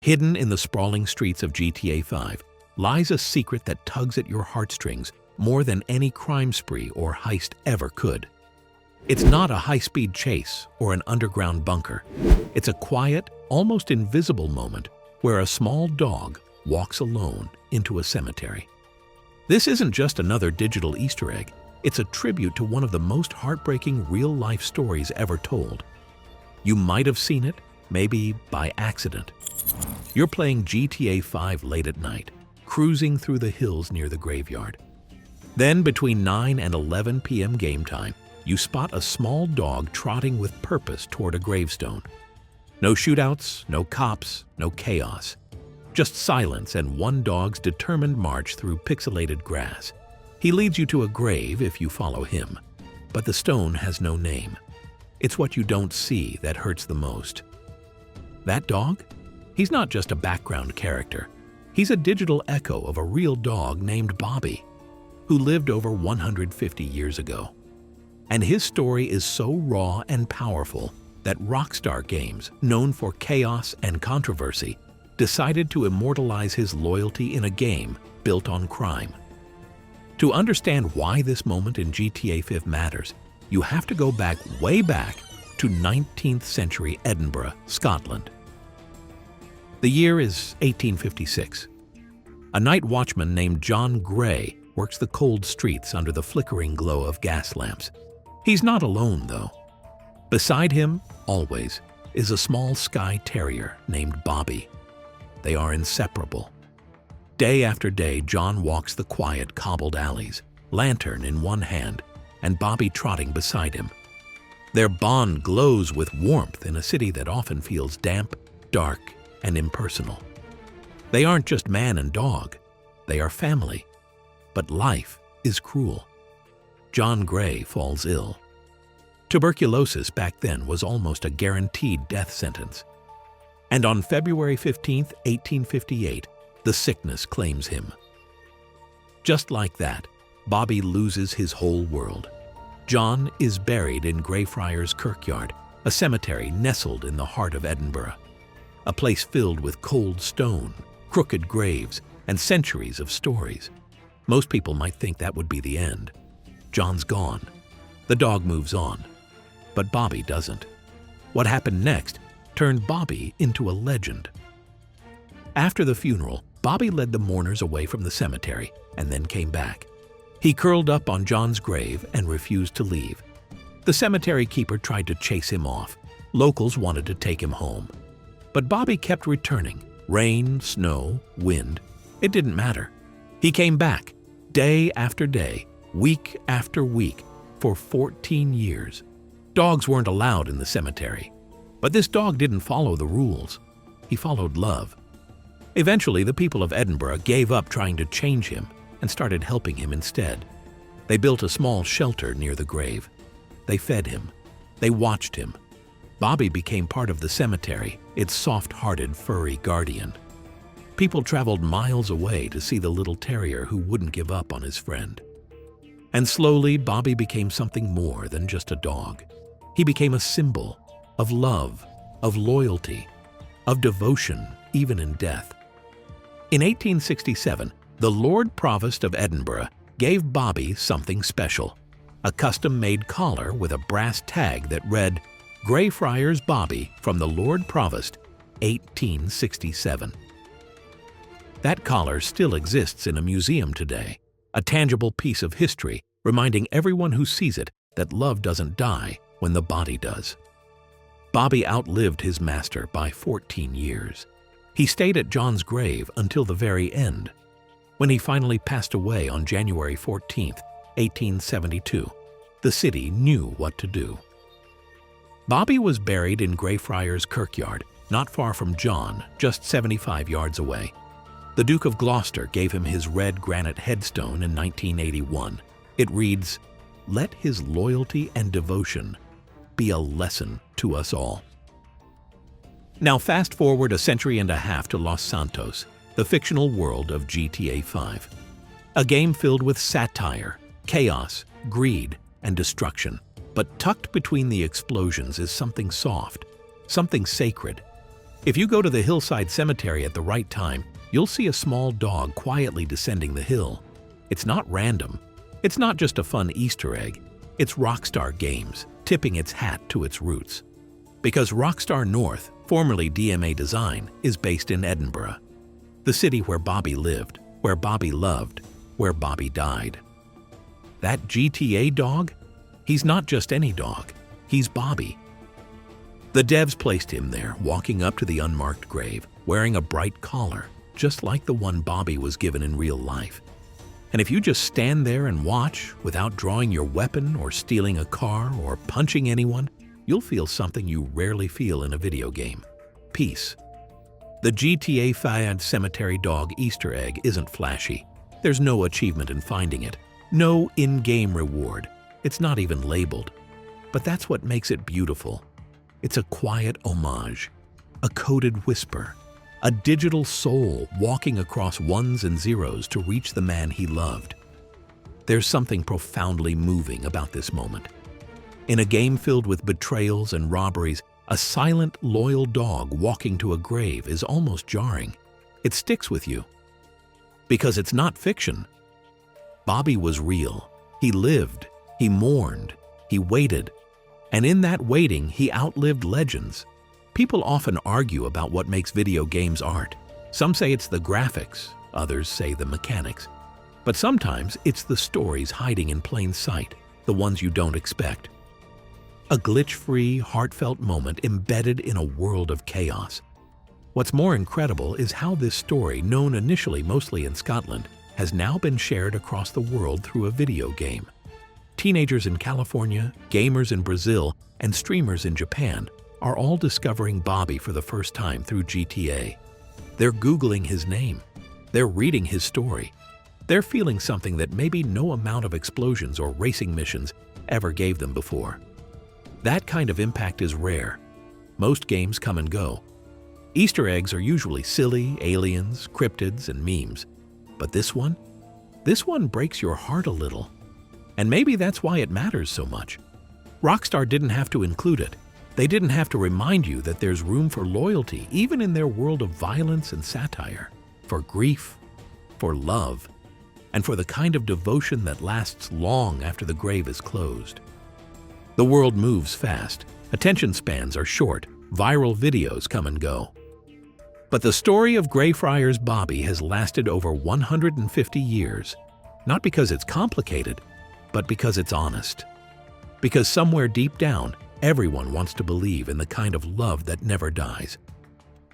Hidden in the sprawling streets of GTA 5 lies a secret that tugs at your heartstrings more than any crime spree or heist ever could. It's not a high-speed chase or an underground bunker. It's a quiet, almost invisible moment where a small dog walks alone into a cemetery. This isn't just another digital Easter egg. It's a tribute to one of the most heartbreaking real-life stories ever told. You might have seen it, maybe by accident. You're playing GTA 5 late at night, cruising through the hills near the graveyard. Then, between 9 and 11 p.m. game time, you spot a small dog trotting with purpose toward a gravestone. No shootouts, no cops, no chaos. Just silence and one dog's determined march through pixelated grass. He leads you to a grave if you follow him, but the stone has no name. It's what you don't see that hurts the most. That dog? He's not just a background character. He's a digital echo of a real dog named Bobby, who lived over 150 years ago. And his story is so raw and powerful that Rockstar Games, known for chaos and controversy, decided to immortalize his loyalty in a game built on crime. To understand why this moment in GTA 5 matters, you have to go way back to 19th century Edinburgh, Scotland. The year is 1856. A night watchman named John Gray works the cold streets under the flickering glow of gas lamps. He's not alone, though. Beside him, always, is a small Skye Terrier named Bobby. They are inseparable. Day after day, John walks the quiet, cobbled alleys, lantern in one hand, and Bobby trotting beside him. Their bond glows with warmth in a city that often feels damp, dark, and impersonal. They aren't just man and dog, they are family. But life is cruel. John Gray falls ill. Tuberculosis back then was almost a guaranteed death sentence. And on February 15, 1858, the sickness claims him. Just like that, Bobby loses his whole world. John is buried in Greyfriars Kirkyard, a cemetery nestled in the heart of Edinburgh. A place filled with cold stone, crooked graves, and centuries of stories. Most people might think that would be the end. John's gone. The dog moves on. But Bobby doesn't. What happened next turned Bobby into a legend. After the funeral, Bobby led the mourners away from the cemetery and then came back. He curled up on John's grave and refused to leave. The cemetery keeper tried to chase him off. Locals wanted to take him home. But Bobby kept returning. Rain, snow, wind, it didn't matter. He came back, day after day, week after week, for 14 years. Dogs weren't allowed in the cemetery. But this dog didn't follow the rules. He followed love. Eventually, the people of Edinburgh gave up trying to change him and started helping him instead. They built a small shelter near the grave. They fed him. They watched him. Bobby became part of the cemetery, its soft-hearted, furry guardian. People traveled miles away to see the little terrier who wouldn't give up on his friend. And slowly, Bobby became something more than just a dog. He became a symbol of love, of loyalty, of devotion, even in death. In 1867, the Lord Provost of Edinburgh gave Bobby something special, a custom-made collar with a brass tag that read, Greyfriars Bobby from the Lord Provost, 1867. That collar still exists in a museum today, a tangible piece of history reminding everyone who sees it that love doesn't die when the body does. Bobby outlived his master by 14 years. He stayed at John's grave until the very end. When he finally passed away on January 14, 1872, the city knew what to do. Bobby was buried in Greyfriars Kirkyard, not far from John, just 75 yards away. The Duke of Gloucester gave him his red granite headstone in 1981. It reads, "Let his loyalty and devotion be a lesson to us all." Now fast forward a century and a half to Los Santos, the fictional world of GTA 5. A game filled with satire, chaos, greed, and destruction. But tucked between the explosions is something soft, something sacred. If you go to the hillside cemetery at the right time, you'll see a small dog quietly descending the hill. It's not random. It's not just a fun Easter egg. It's Rockstar Games, tipping its hat to its roots. Because Rockstar North, formerly DMA Design, is based in Edinburgh, the city where Bobby lived, where Bobby loved, where Bobby died. That GTA dog? He's not just any dog. He's Bobby. The devs placed him there, walking up to the unmarked grave, wearing a bright collar, just like the one Bobby was given in real life. And if you just stand there and watch, without drawing your weapon or stealing a car or punching anyone, you'll feel something you rarely feel in a video game: peace. The GTA 5 Cemetery Dog Easter egg isn't flashy. There's no achievement in finding it, no in-game reward. It's not even labeled. But that's what makes it beautiful. It's a quiet homage, a coded whisper, a digital soul walking across ones and zeros to reach the man he loved. There's something profoundly moving about this moment. In a game filled with betrayals and robberies, a silent, loyal dog walking to a grave is almost jarring. It sticks with you. Because it's not fiction. Bobby was real. He lived. He mourned. He waited. And in that waiting, he outlived legends. People often argue about what makes video games art. Some say it's the graphics, others say the mechanics. But sometimes it's the stories hiding in plain sight, the ones you don't expect. A glitch-free, heartfelt moment embedded in a world of chaos. What's more incredible is how this story, known initially mostly in Scotland, has now been shared across the world through a video game. Teenagers in California, gamers in Brazil, and streamers in Japan are all discovering Bobby for the first time through GTA. They're Googling his name. They're reading his story. They're feeling something that maybe no amount of explosions or racing missions ever gave them before. That kind of impact is rare. Most games come and go. Easter eggs are usually silly, aliens, cryptids, and memes. But this one breaks your heart a little. And maybe that's why it matters so much. Rockstar didn't have to include it. They didn't have to remind you that there's room for loyalty, even in their world of violence and satire, for grief, for love, and for the kind of devotion that lasts long after the grave is closed. The world moves fast. Attention spans are short. Viral videos come and go. But the story of Greyfriars Bobby has lasted over 150 years, not because it's complicated, but because it's honest. Because somewhere deep down, everyone wants to believe in the kind of love that never dies.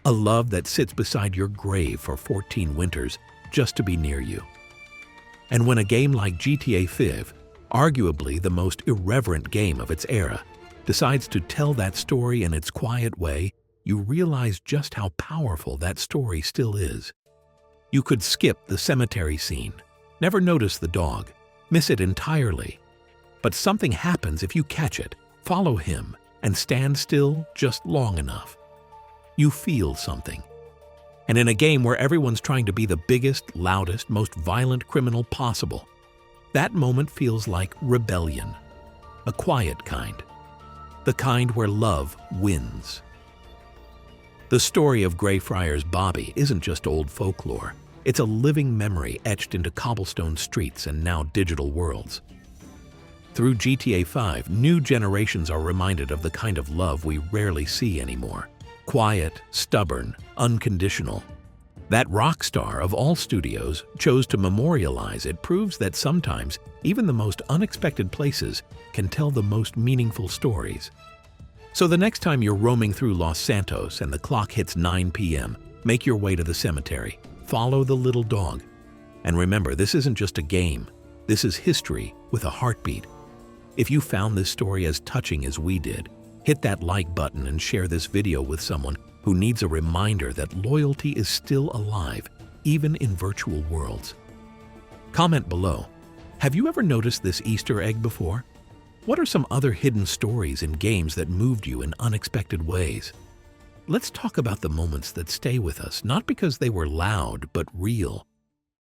A love that sits beside your grave for 14 winters just to be near you. And when a game like GTA 5, arguably the most irreverent game of its era, decides to tell that story in its quiet way, you realize just how powerful that story still is. You could skip the cemetery scene, never notice the dog, miss it entirely. But something happens if you catch it, follow him, and stand still just long enough. You feel something. And in a game where everyone's trying to be the biggest, loudest, most violent criminal possible, that moment feels like rebellion. A quiet kind. The kind where love wins. The story of Greyfriars Bobby isn't just old folklore. It's a living memory etched into cobblestone streets and now digital worlds. Through GTA 5, new generations are reminded of the kind of love we rarely see anymore. Quiet, stubborn, unconditional. That Rockstar of all studios chose to memorialize it proves that sometimes even the most unexpected places can tell the most meaningful stories. So the next time you're roaming through Los Santos and the clock hits 9 p.m., make your way to the cemetery. Follow the little dog. And remember, this isn't just a game. This is history with a heartbeat. If you found this story as touching as we did, hit that like button and share this video with someone who needs a reminder that loyalty is still alive, even in virtual worlds. Comment below. Have you ever noticed this Easter egg before? What are some other hidden stories in games that moved you in unexpected ways? Let's talk about the moments that stay with us, not because they were loud, but real.